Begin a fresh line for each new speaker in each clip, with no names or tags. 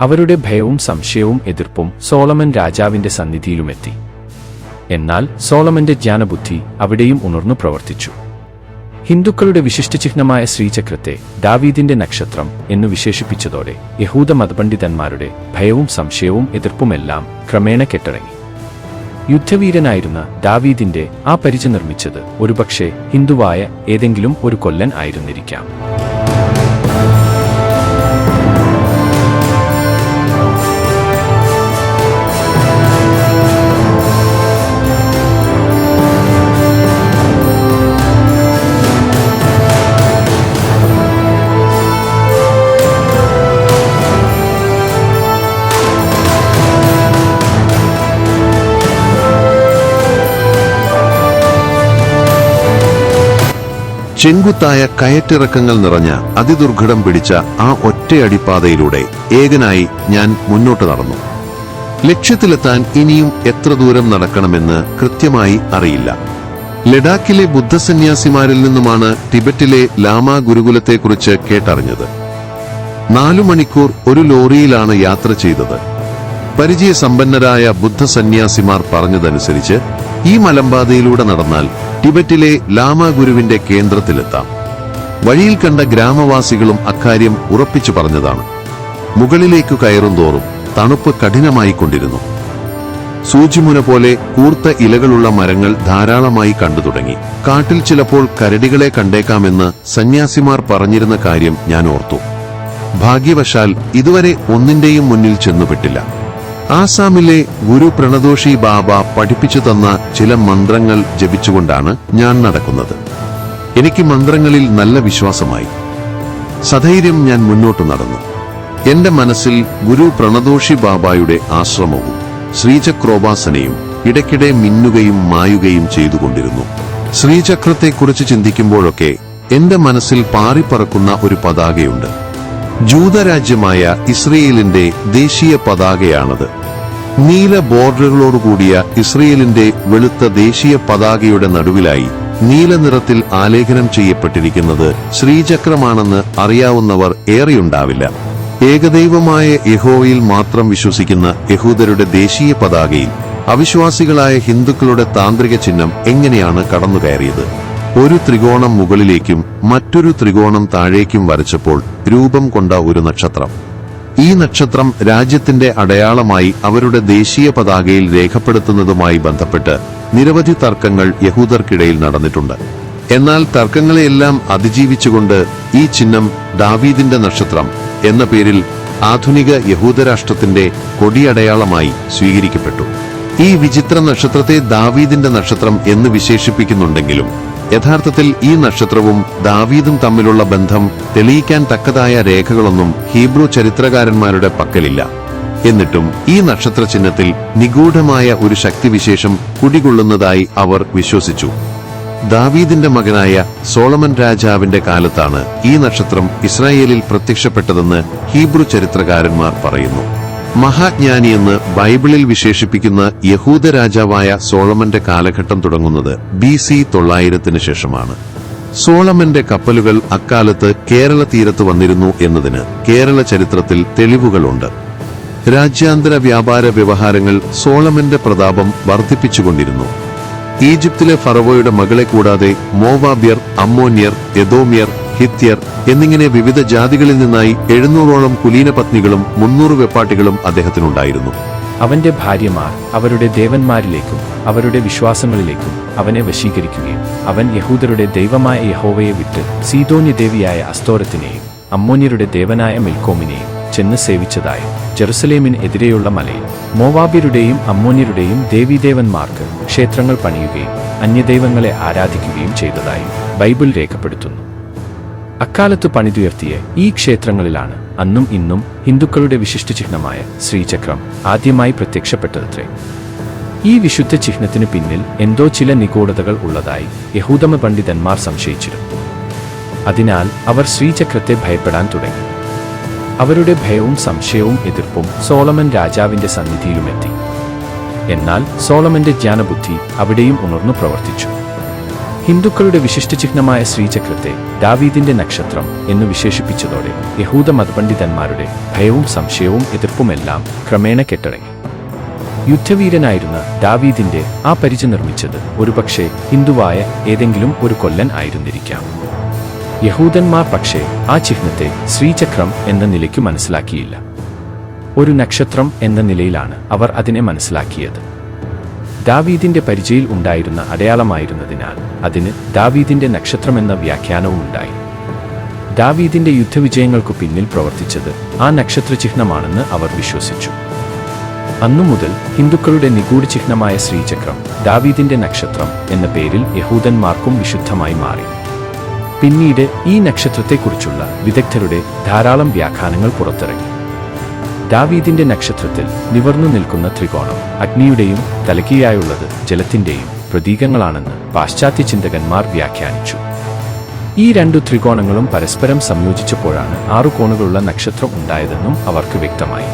അവരുടെ ഭയവും സംശയവും എതിർപ്പും സോളമൻ രാജാവിന്റെ സന്നിധിയിലുമെത്തി. എന്നാൽ സോളമന്റെ ജ്ഞാനബുദ്ധി അവിടെയും ഉണർന്നു പ്രവർത്തിച്ചു. ഹിന്ദുക്കളുടെ വിശിഷ്ടചിഹ്നമായ ശ്രീചക്രത്തെ ദാവീദിന്റെ നക്ഷത്രം എന്നു വിശേഷിപ്പിച്ചതോടെ യഹൂദ മതപണ്ഡിതന്മാരുടെ ഭയവും സംശയവും എതിർപ്പുമെല്ലാം ക്രമേണ കെട്ടടങ്ങി. യുദ്ധവീരനായിരുന്ന ദാവീദിന്റെ ആ പരിച നിർമ്മിച്ചത് ഒരുപക്ഷെ ഹിന്ദുവായ ഏതെങ്കിലും ഒരു കൊല്ലൻ ആയിരുന്നിരിക്കാം.
ചെങ്കുത്തായ കയറ്റിറക്കങ്ങൾ നിറഞ്ഞ അതിദുർഘടം പിടിച്ച ആ ഒറ്റയടിപ്പാതയിലൂടെ ഏകനായി ഞാൻ മുന്നോട്ട് നടന്നു. ലക്ഷ്യത്തിലെത്താൻ ഇനിയും എത്ര ദൂരം നടക്കണമെന്ന് കൃത്യമായി അറിയില്ല. ലഡാക്കിലെ ബുദ്ധസന്യാസിമാരിൽ നിന്നുമാണ് ടിബറ്റിലെ ലാമ ഗുരുകുലത്തെക്കുറിച്ച് കേട്ടറിഞ്ഞത്. 4 മണിക്കൂർ ഒരു ലോറിയിലാണ് യാത്ര ചെയ്തത്. പരിചയസമ്പന്നരായ ബുദ്ധസന്യാസിമാർ പറഞ്ഞതനുസരിച്ച് ഈ മലമ്പാതയിലൂടെ നടന്നാൽ ടിബറ്റിലെ ലാമ ഗുരുവിന്റെ കേന്ദ്രത്തിലെത്താം. വഴിയിൽ കണ്ട ഗ്രാമവാസികളും അക്കാര്യം ഉറപ്പിച്ചു പറഞ്ഞതാണ്. മുകളിലേക്കു കയറുന്തോറും തണുപ്പ് കഠിനമായിക്കൊണ്ടിരുന്നു. സൂചിമുന പോലെ കൂർത്ത ഇലകളുള്ള മരങ്ങൾ ധാരാളമായി കണ്ടു തുടങ്ങി. കാട്ടിൽ ചിലപ്പോൾ കരടികളെ കണ്ടേക്കാമെന്ന് സന്യാസിമാർ പറഞ്ഞിരുന്ന കാര്യം ഞാൻ ഓർത്തു. ഭാഗ്യവശാൽ ഇതുവരെ ഒന്നിന്റെയും മുന്നിൽ ചെന്നുപെട്ടില്ല. ആസാമിലെ ഗുരു പ്രണദോഷി ബാബ പഠിപ്പിച്ചു തന്ന ചില മന്ത്രങ്ങൾ ജപിച്ചുകൊണ്ടാണ് ഞാൻ നടക്കുന്നത്. എനിക്ക് മന്ത്രങ്ങളിൽ നല്ല വിശ്വാസമായി. സധൈര്യം ഞാൻ മുന്നോട്ടു നടന്നു. എന്റെ മനസ്സിൽ ഗുരു പ്രണദോഷി ബാബയുടെ ആശ്രമവും ശ്രീചക്രോപാസനയും ഇടയ്ക്കിടെ മിന്നുകയും മായുകയും ചെയ്തുകൊണ്ടിരുന്നു. ശ്രീചക്രത്തെക്കുറിച്ച് ചിന്തിക്കുമ്പോഴൊക്കെ എന്റെ മനസ്സിൽ പാറിപ്പറക്കുന്ന ഒരു പതാകയുണ്ട്. ജൂതരാജ്യമായ ഇസ്രയേലിന്റെ ദേശീയ പതാകയാണത്. നീല ബോർഡറുകളോടുകൂടിയ ഇസ്രയേലിന്റെ വെളുത്ത ദേശീയ പതാകയുടെ നടുവിലായി നീല നിറത്തിൽ ആലേഖനം ചെയ്യപ്പെട്ടിരിക്കുന്നത് ശ്രീചക്രമാണെന്ന് അറിയാവുന്നവർ ഏറെയുണ്ടാവില്ല. ഏകദൈവമായ യഹോവയിൽ മാത്രം വിശ്വസിക്കുന്ന യഹൂദരുടെ ദേശീയ പതാകയിൽ അവിശ്വാസികളായ ഹിന്ദുക്കളുടെ താന്ത്രിക ചിഹ്നം എങ്ങനെയാണ് കടന്നുകയറിയത്? ഒരു ത്രികോണം മുകളിലേക്കും മറ്റൊരു ത്രികോണം താഴേക്കും വരച്ചപ്പോൾ രൂപം കൊണ്ട ഒരു നക്ഷത്രം. ഈ നക്ഷത്രം രാജ്യത്തിന്റെ അടയാളമായി അവരുടെ ദേശീയ പതാകയിൽ രേഖപ്പെടുത്തുന്നതുമായി ബന്ധപ്പെട്ട് നിരവധി തർക്കങ്ങൾ യഹൂദർക്കിടയിൽ നടന്നിട്ടുണ്ട്. എന്നാൽ തർക്കങ്ങളെയെല്ലാം അതിജീവിച്ചുകൊണ്ട് ഈ ചിഹ്നം ദാവീദിന്റെ നക്ഷത്രം എന്ന പേരിൽ ആധുനിക യഹൂദരാഷ്ട്രത്തിന്റെ കൊടിയടയാളമായി സ്വീകരിക്കപ്പെട്ടു. ഈ വിചിത്ര നക്ഷത്രത്തെ ദാവീദിന്റെ നക്ഷത്രം എന്ന് വിശേഷിപ്പിക്കുന്നുണ്ടെങ്കിലും യഥാർത്ഥത്തിൽ ഈ നക്ഷത്രവും ദാവീദും തമ്മിലുള്ള ബന്ധം തെളിയിക്കാൻ തക്കതായ രേഖകളൊന്നും ഹീബ്രു ചരിത്രകാരന്മാരുടെ പക്കലില്ല. എന്നിട്ടും ഈ നക്ഷത്ര ചിഹ്നത്തിൽ നിഗൂഢമായ ഒരു ശക്തിവിശേഷം കുടികൊള്ളുന്നതായി അവർ വിശ്വസിച്ചു. ദാവീദിന്റെ മകനായ സോളമൻ രാജാവിന്റെ കാലത്താണ് ഈ നക്ഷത്രം ഇസ്രായേലിൽ പ്രത്യക്ഷപ്പെട്ടതെന്ന് ഹീബ്രു ചരിത്രകാരന്മാർ പറയുന്നു. മഹാജ്ഞാനിയെന്ന് ബൈബിളിൽ വിശേഷിപ്പിക്കുന്ന യഹൂദ രാജാവായ സോളമന്റെ കാലഘട്ടം തുടങ്ങുന്നത് BC 900 ശേഷമാണ്. സോളമന്റെ കപ്പലുകൾ അക്കാലത്ത് കേരള തീരത്ത് വന്നിരുന്നു എന്നതിന് കേരള ചരിത്രത്തിൽ തെളിവുകളുണ്ട്. രാജ്യാന്തര വ്യാപാര വ്യവഹാരങ്ങൾ സോളമന്റെ പ്രതാപം വർദ്ധിപ്പിച്ചുകൊണ്ടിരുന്നു. ഈജിപ്തിലെ ഫറവോയുടെ മകളെ കൂടാതെ മോവാബ്യർ, അമ്മോന്യർ, എദോമ്യർ, ഹിത്യർ എന്നിങ്ങനെ വിവിധ ജാതികളിൽ നിന്നായി 700ഓളം കുലീനപത്നികളും 300 വെപ്പാട്ടികളും അദ്ദേഹത്തിനുണ്ടായിരുന്നു.
അവന്റെ ഭാര്യമാർ അവരുടെ ദേവന്മാരിലേക്കും അവരുടെ വിശ്വാസങ്ങളിലേക്കും അവനെ വശീകരിക്കുകയും അവൻ യഹൂദരുടെ ദൈവമായ യഹോവയെ വിട്ട് സീദോന്യദേവിയായ അസ്തോരത്തിനെയും അമ്മോന്യരുടെ ദേവനായ മിൽക്കോമിനെയും ചെന്ന് സേവിച്ചതായും ജെറുസലേമിന് എതിരെയുള്ള മലയിൽ മോവാബ്യരുടെയും അമ്മോന്യരുടെയും ദേവീദേവന്മാർക്ക് ക്ഷേത്രങ്ങൾ പണിയുകയും അന്യദൈവങ്ങളെ ആരാധിക്കുകയും ചെയ്തതായും ബൈബിൾ രേഖപ്പെടുത്തുന്നു. അക്കാലത്ത് പണിതുയർത്തിയ ഈ ക്ഷേത്രങ്ങളിലാണ് അന്നും ഇന്നും ഹിന്ദുക്കളുടെ വിശിഷ്ടചിഹ്നമായ ശ്രീചക്രം ആദ്യമായി പ്രത്യക്ഷപ്പെട്ടതത്രേ. ഈ വിശുദ്ധ ചിഹ്നത്തിനു പിന്നിൽ എന്തോ ചില നിഗൂഢതകൾ ഉള്ളതായി യഹൂദമ പണ്ഡിതന്മാർ സംശയിച്ചിരുന്നു. അതിനാൽ അവർ ശ്രീചക്രത്തെ ഭയപ്പെടാൻ തുടങ്ങി. അവരുടെ ഭയവും സംശയവും എതിർപ്പും സോളമൻ രാജാവിന്റെ സന്നിധിയിലുമെത്തി. എന്നാൽ സോളമന്റെ ജ്ഞാനബുദ്ധി അവിടെയും ഉണർന്നു പ്രവർത്തിച്ചു. ഹിന്ദുക്കളുടെ വിശിഷ്ടചിഹ്നമായ ശ്രീചക്രത്തെ ദാവീദിന്റെ നക്ഷത്രം എന്ന് വിശേഷിപ്പിച്ചതോടെ യഹൂദ മതപണ്ഡിതന്മാരുടെ ഭയവും സംശയവും എതിർപ്പുമെല്ലാം ക്രമേണ കെട്ടടങ്ങി. യുദ്ധവീരനായിരുന്ന ദാവീദിന്റെ ആ പരിച നിർമ്മിച്ചത് ഒരുപക്ഷെ ഹിന്ദുവായ ഏതെങ്കിലും ഒരു കൊല്ലൻ ആയിരുന്നിരിക്കാം. യഹൂദന്മാർ പക്ഷേ ആ ചിഹ്നത്തെ ശ്രീചക്രം എന്ന നിലയ്ക്കു മനസ്സിലാക്കിയില്ല. ഒരു നക്ഷത്രം എന്ന നിലയിലാണ് അവർ അതിനെ മനസ്സിലാക്കിയത്. ദാവീദിന്റെ പരിചയിൽ ഉണ്ടായിരുന്ന അടയാളമായിരുന്നതിനാൽ അതിന് ദാവീദിന്റെ നക്ഷത്രമെന്ന വ്യാഖ്യാനവും ഉണ്ടായി. ദാവീദിന്റെ യുദ്ധവിജയങ്ങൾക്കു പിന്നിൽ പ്രവർത്തിച്ചത് ആ നക്ഷത്രചിഹ്നമാണെന്ന് അവർ വിശ്വസിച്ചു. അന്നുമുതൽ ഹിന്ദുക്കളുടെ നിഗൂഢ ചിഹ്നമായ ശ്രീചക്രം ദാവീദിന്റെ നക്ഷത്രം എന്ന പേരിൽ യഹൂദന്മാർക്കും വിശുദ്ധമായി മാറി. പിന്നീട് ഈ നക്ഷത്രത്തെക്കുറിച്ചുള്ള വിദഗ്ധരുടെ ധാരാളം വ്യാഖ്യാനങ്ങൾ പുറത്തിറങ്ങി. ദാവീദിന്റെ നക്ഷത്രത്തിൽ നിവർന്നു നിൽക്കുന്ന ത്രികോണം അഗ്നിയുടെയും തലകീഴായുള്ളത് ജലത്തിന്റെയും പ്രതീകങ്ങളാണെന്ന് പാശ്ചാത്യ ചിന്തകന്മാർ വ്യാഖ്യാനിച്ചു. ഈ രണ്ടു ത്രികോണങ്ങളും പരസ്പരം സംയോജിച്ചപ്പോഴാണ് 6 കോണുകളുള്ള നക്ഷത്രം ഉണ്ടായതെന്നും അവർക്ക് വ്യക്തമായി.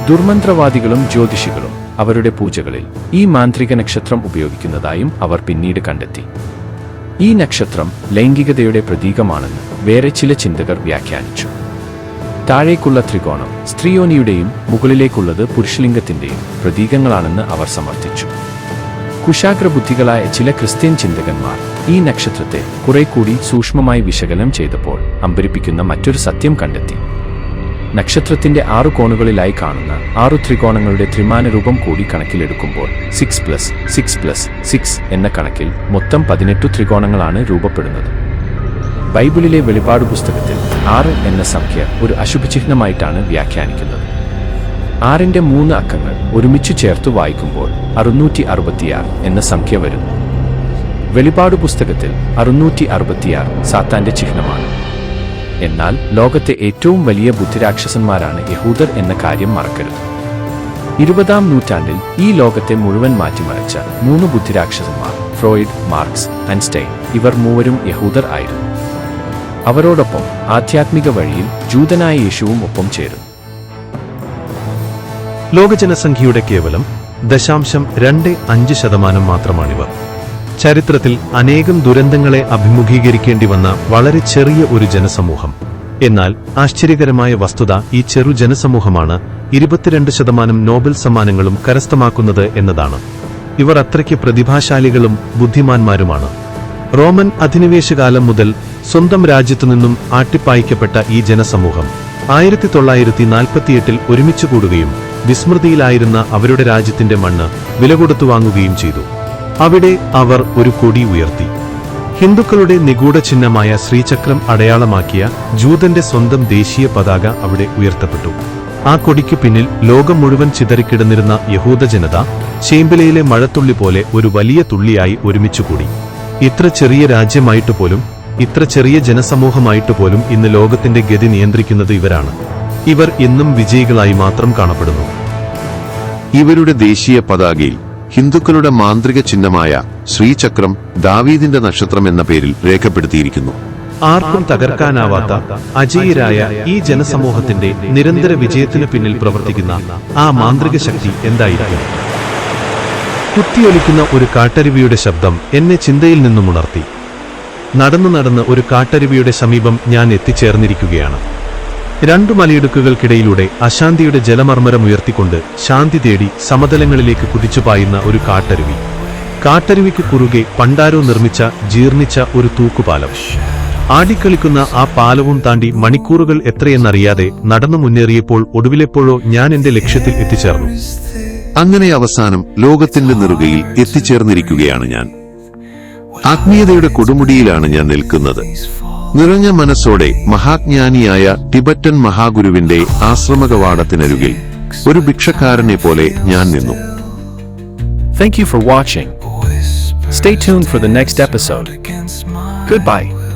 ദുർമന്ത്രവാദികളും ജ്യോതിഷികളും അവരുടെ പൂജകളിൽ ഈ മാന്ത്രിക നക്ഷത്രം ഉപയോഗിക്കുന്നതായും അവർ പിന്നീട് കണ്ടെത്തി. ഈ നക്ഷത്രം ലൈംഗികതയുടെ പ്രതീകമാണെന്ന് വേറെ ചില ചിന്തകർ വ്യാഖ്യാനിച്ചു. താഴേക്കുള്ള ത്രികോണം സ്ത്രീയോനിയുടെയും മുകളിലേക്കുള്ളത് പുരുഷലിംഗത്തിന്റെയും പ്രതീകങ്ങളാണെന്ന് അവർ സമർത്ഥിച്ചു. കുശാഗ്രബുദ്ധികളായ ചില ക്രിസ്ത്യൻ ചിന്തകന്മാർ ഈ നക്ഷത്രത്തെ കുറെ കൂടി സൂക്ഷ്മമായി വിശകലനം ചെയ്തപ്പോൾ അമ്പരിപ്പിക്കുന്ന മറ്റൊരു സത്യം കണ്ടെത്തി. നക്ഷത്രത്തിന്റെ 6 കോണുകളിലായി കാണുന്ന 6 ത്രികോണങ്ങളുടെ ത്രിമാന രൂപം കൂടി കണക്കിലെടുക്കുമ്പോൾ 6+6+6 എന്ന കണക്കിൽ മൊത്തം 18 ത്രികോണങ്ങളാണ് രൂപപ്പെടുന്നത്. ബൈബിളിലെ വെളിപാട് പുസ്തകത്തിൽ 6 എന്ന സംഖ്യ ഒരു അശുഭചിഹ്നമായിട്ടാണ് വ്യാഖ്യാനിക്കുന്നത്. 6ന്റെ 3 അക്കങ്ങൾ ഒരുമിച്ചു ചേർത്ത് വായിക്കുമ്പോൾ 666 എന്ന സംഖ്യ വരുന്നു. വെളിപാട് പുസ്തകത്തിൽ 666 സാത്താന്റെ ചിഹ്നമാണ്. എന്നാൽ ലോകത്തെ ഏറ്റവും വലിയ ബുദ്ധിരാക്ഷസന്മാരാണ് യഹൂദർ എന്ന കാര്യം മറക്കരുത്. 20-ാം നൂറ്റാണ്ടിൽ ഈ ലോകത്തെ മുഴുവൻ മാറ്റിമറിച്ച 3 ബുദ്ധിരാക്ഷസന്മാർ ഫ്രോയിഡ്, മാർക്സ്, ഐൻസ്റ്റൈൻ ഇവർ മൂവരും യഹൂദർ ആയിരുന്നു. അവരോടൊപ്പം ആധ്യാത്മിക വഴിയിൽ ജൂതനായ യേശുവും ഒപ്പം ചേരും.
ലോകജനസംഖ്യയുടെ കേവലം 0.25% മാത്രമാണിവർ. ചരിത്രത്തിൽ അനേകം ദുരന്തങ്ങളെ അഭിമുഖീകരിക്കേണ്ടി വന്ന വളരെ ചെറിയ ഒരു ജനസമൂഹം. എന്നാൽ ആശ്ചര്യകരമായ വസ്തുത ഈ ചെറു ജനസമൂഹമാണ് 22% നോബൽ സമ്മാനങ്ങളും കരസ്ഥമാക്കുന്നത് എന്നതാണ്. ഇവർ അത്രയ്ക്ക് പ്രതിഭാശാലികളും ബുദ്ധിമാന്മാരുമാണ്. റോമൻ അധിനിവേശകാലം മുതൽ സ്വന്തം രാജ്യത്തു നിന്നും ആട്ടിപ്പായിക്കപ്പെട്ട ഈ ജനസമൂഹം 1948 ഒരുമിച്ചു കൂടുകയും വിസ്മൃതിയിലായിരുന്ന അവരുടെ രാജ്യത്തിന്റെ മണ്ണ് വില കൊടുത്തു വാങ്ങുകയും ചെയ്തു. അവിടെ അവർ ഒരു കൊടി ഉയർത്തി. ഹിന്ദുക്കളുടെ നിഗൂഢ ചിഹ്നമായ ശ്രീചക്രം അടയാളമാക്കിയ ജൂതന്റെ സ്വന്തം ദേശീയ പതാക അവിടെ ഉയർത്തപ്പെട്ടു. ആ കൊടിക്കു പിന്നിൽ ലോകം മുഴുവൻ ചിതറിക്കിടന്നിരുന്ന യഹൂദ ജനത ചേമ്പിലയിലെ മഴത്തുള്ളി പോലെ ഒരു വലിയ തുള്ളിയായി ഒരുമിച്ചുകൂടി. ഇത്ര ചെറിയ രാജ്യമായിട്ടുപോലും, ഇത്ര ചെറിയ ജനസമൂഹമായിട്ടുപോലും ഇന്ന് ലോകത്തിന്റെ ഗതി നിയന്ത്രിക്കുന്നത് ഇവരാണ്. ഇവർ എന്നും വിജയികളായി മാത്രം കാണപ്പെടുന്നു.
ഇവരുടെ ദേശീയ പതാകയിൽ ഹിന്ദുക്കളുടെ മാന്ത്രിക ചിഹ്നമായ ശ്രീചക്രം ദാവീദിന്റെ നക്ഷത്രം എന്ന പേരിൽ രേഖപ്പെടുത്തിയിരിക്കുന്നു.
ആർക്കും തകർക്കാനാവാത്ത അജയ്യരായ ഈ ജനസമൂഹത്തിന്റെ നിരന്തര വിജയത്തിനു പിന്നിൽ പ്രവർത്തിക്കുന്ന ആ മാന്ത്രിക ശക്തി എന്തായിരിക്കും? കുത്തിയൊലിക്കുന്ന ഒരു കാട്ടരുവിയുടെ ശബ്ദം എന്നെ ചിന്തയിൽ നിന്നും ഉണർത്തി. നടന്ന് ഒരു കാട്ടരുവിയുടെ സമീപം ഞാൻ എത്തിച്ചേർന്നിരിക്കുകയാണ്. 2 മലയിടുക്കുകൾക്കിടയിലൂടെ അശാന്തിയുടെ ജലമർമ്മരമുയർത്തിക്കൊണ്ട് ശാന്തി തേടി സമതലങ്ങളിലേക്ക് കുതിച്ചുപായുന്ന ഒരു കാട്ടരുവി. കാട്ടരുവിക്ക് കുറുകെ പണ്ടാരോ നിർമ്മിച്ച ജീർണിച്ച ഒരു തൂക്കുപാലം. ആടിക്കളിക്കുന്ന ആ പാലവും താണ്ടി മണിക്കൂറുകൾ എത്രയെന്നറിയാതെ നടന്നു മുന്നേറിയപ്പോൾ ഒടുവിലെപ്പോഴോ ഞാൻ എന്റെ ലക്ഷ്യത്തിൽ എത്തിച്ചേർന്നു.
അങ്ങനെ അവസാനം ലോകത്തിന്റെ നെറുകയിൽ എത്തിച്ചേർന്നിരിക്കുകയാണ് ഞാൻ. ആത്മീയതയുടെ കൊടുമുടിയിലാണ് ഞാൻ നിൽക്കുന്നത്. നിറഞ്ഞ മനസ്സോടെ മഹാജ്ഞാനിയായ ടിബറ്റൻ മഹാഗുരുവിന്റെ ആശ്രമകവാടത്തിനരുകിൽ ഒരു ഭിക്ഷക്കാരനെ പോലെ ഞാൻ നിന്നു.
Thank you for watching. Stay tuned for the next episode. Goodbye.